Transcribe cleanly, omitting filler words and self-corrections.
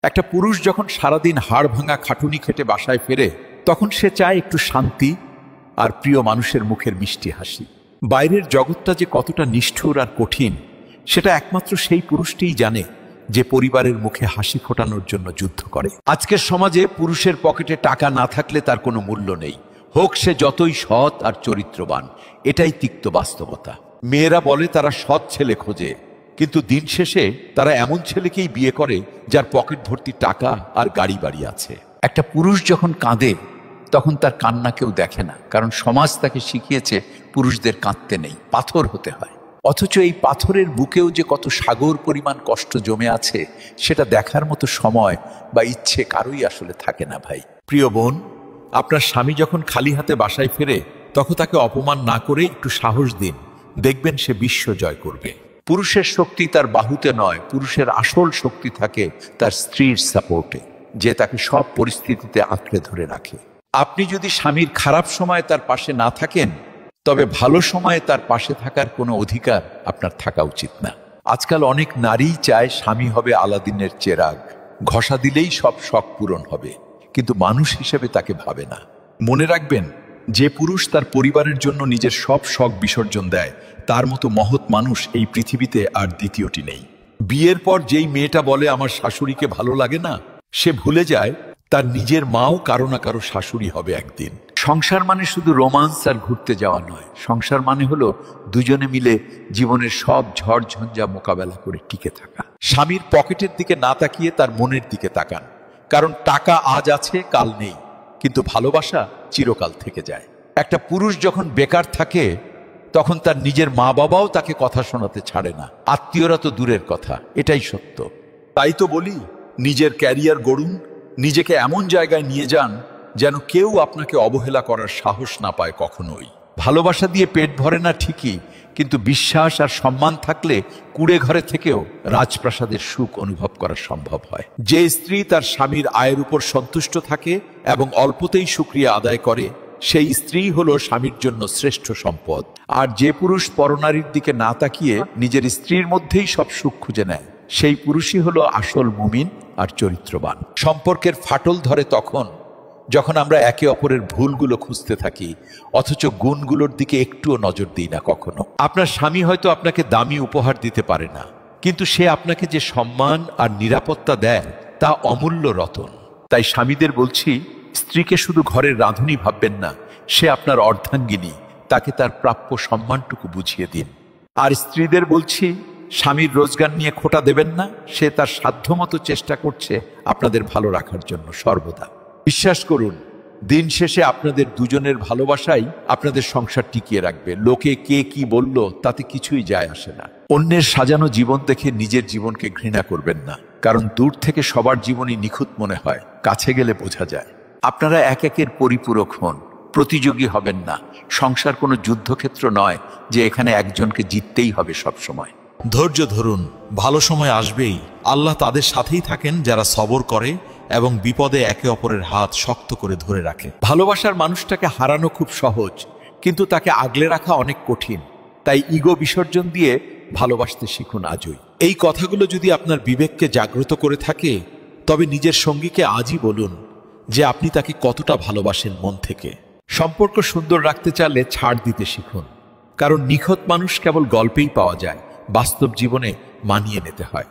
একটা পুরুষ যখন সারাদিন হাড় ভাঙা খাটুনি খেটে বাসায় ফেরে, তখন সে চায় একটু শান্তি আর প্রিয় মানুষের মুখের মিষ্টি হাসি। বাইরের জগৎটা যে কতটা নিষ্ঠুর আর কঠিন, সেটা একমাত্র সেই পুরুষটিই জানে যে পরিবারের মুখে হাসি ফোটানোর জন্য যুদ্ধ করে। আজকের সমাজে পুরুষের পকেটে টাকা না থাকলে তার কোনো মূল্য নেই, হোক সে যতই সৎ আর চরিত্রবান। এটাই তিক্ত বাস্তবতা। মেয়েরা বলে তারা সৎ ছেলে খোঁজে, কিন্তু দিন শেষে তারা এমন ছেলেকেই বিয়ে করে যার পকেট ভর্তি টাকা আর গাড়ি বাড়ি আছে। একটা পুরুষ যখন কাঁদে, তখন তার কান্না কেউ দেখে না, কারণ সমাজ তাকে শিখিয়েছে পুরুষদের কাঁদতে নেই, পাথর হতে হয়। অথচ এই পাথরের বুকেও যে কত সাগর পরিমাণ কষ্ট জমে আছে, সেটা দেখার মতো সময় বা ইচ্ছে কারোই আসলে থাকে না ভাই। প্রিয় বোন, আপনার স্বামী যখন খালি হাতে বাসায় ফেরে, তখন তাকে অপমান না করে একটু সাহস দিন, দেখবেন সে বিশ্ব জয় করবে। পুরুষের শক্তি তার বাহুতে নয়, পুরুষের আসল শক্তি থাকে তার স্ত্রীর সাপোর্টে, যে তাকে সব পরিস্থিতিতে আঁকড়ে ধরে রাখে। আপনি যদি স্বামীর খারাপ সময়ে তার পাশে না থাকেন, তবে ভালো সময়ে তার পাশে থাকার কোনো অধিকার আপনার থাকা উচিত না। আজকাল অনেক নারীই চায় স্বামী হবে আলাদিনের চেরাগ, ঘষা দিলেই সব শখ পূরণ হবে, কিন্তু মানুষ হিসেবে তাকে ভাবে না। মনে রাখবেন, যে পুরুষ তার পরিবারের জন্য নিজের সব শখ বিসর্জন দেয়, তার মতো মহৎ মানুষ এই পৃথিবীতে আর দ্বিতীয়টি নেই। বিয়ের পর যেই মেয়েটা বলে আমার শাশুড়িকে ভালো লাগে না, সে ভুলে যায় তার নিজের মাও কারো না কারো শাশুড়ি হবে একদিন। সংসার মানে শুধু রোমান্স আর ঘুরতে যাওয়া নয়, সংসার মানে হলো দুজনে মিলে জীবনের সব ঝড় ঝঞ্ঝা মোকাবেলা করে টিকে থাকা। স্বামীর পকেটের দিকে না তাকিয়ে তার মনের দিকে তাকান, কারণ টাকা আজ আছে কাল নেই, কিন্তু ভালোবাসা চিরকাল থেকে যায়। একটা পুরুষ যখন বেকার থাকে, তখন তার নিজের মা বাবাও তাকে কথা শোনাতে ছাড়ে না, আত্মীয়রা তো দূরের কথা। এটাই সত্য। তাই তো বলি, নিজের ক্যারিয়ার গড়ুন, নিজেকে এমন জায়গায় নিয়ে যান যেন কেউ আপনাকে অবহেলা করার সাহস না পায় কখনোই। ভালোবাসা দিয়ে পেট ভরে না ঠিকই, কিন্তু বিশ্বাস আর সম্মান থাকলে কুড়ে ঘরে থেকেও রাজপ্রাসাদের সুখ অনুভব করা সম্ভব হয়। যে স্ত্রী তার স্বামীর আয়ের উপর সন্তুষ্ট থাকে এবং অল্পতেই শুকরিয়া আদায় করে, সেই স্ত্রী হলো স্বামীর জন্য শ্রেষ্ঠ সম্পদ। আর যে পুরুষ পরনারীর দিকে না তাকিয়ে নিজের স্ত্রীর মধ্যেই সব সুখ খুঁজে নেয়, সেই পুরুষই হলো আসল মুমিন আর চরিত্রবান। সম্পর্কের ফাটল ধরে তখন যখন আমরা একে অপরের ভুলগুলো খুঁজতে থাকি, অথচ গুণগুলোর দিকে একটুও নজর দিই না কখনো। আপনার স্বামী হয়তো আপনাকে দামি উপহার দিতে পারে না, কিন্তু সে আপনাকে যে সম্মান আর নিরাপত্তা দেয়, তা অমূল্য রতন। তাই স্বামীদের বলছি, স্ত্রীকে শুধু ঘরের রাঁধুনি ভাববেন না, সে আপনার অর্ধাঙ্গিনী, তাকে তার প্রাপ্য সম্মানটুকু বুঝিয়ে দিন। আর স্ত্রীদের বলছি, স্বামীর রোজগার নিয়ে খোঁটা দেবেন না, সে তার সাধ্যমতো চেষ্টা করছে আপনাদের ভালো রাখার জন্য সর্বদা। বিশ্বাস করুন, দিন শেষে আপনাদের দুজনের ভালোবাসাই আপনাদের সংসার টিকিয়ে রাখবে। লোকে কে কি বলল তাতে কিছুই যায় আসে না। অন্যের সাজানো জীবন দেখে নিজের জীবনকে ঘৃণা করবেন না, কারণ দূর থেকে সবার জীবনই নিখুঁত মনে হয়, কাছে গেলে বোঝা যায়। আপনারা এক একের পরিপূরক হন, প্রতিযোগী হবেন না। সংসার কোনো যুদ্ধক্ষেত্র নয় যে এখানে একজনকে জিততেই হবে সব সময়। ধৈর্য ধরুন, ভালো সময় আসবেই। আল্লাহ তাদের সাথেই থাকেন যারা সবর করে এবং বিপদে একে অপরের হাত শক্ত করে ধরে রাখে। ভালোবাসার মানুষটাকে হারানো খুব সহজ, কিন্তু তাকে আগলে রাখা অনেক কঠিন। তাই ইগো বিসর্জন দিয়ে ভালোবাসতে শিখুন আজই। এই কথাগুলো যদি আপনার বিবেককে জাগ্রত করে থাকে, তবে নিজের সঙ্গীকে আজই বলুন যে আপনি তাকে কতটা ভালোবাসেন মন থেকে। সম্পর্ক সুন্দর রাখতে চাইলে ছাড় দিতে শিখুন, কারণ নিখুঁত মানুষ কেবল গল্পেই পাওয়া যায়, বাস্তব জীবনে মানিয়ে নিতে হয়।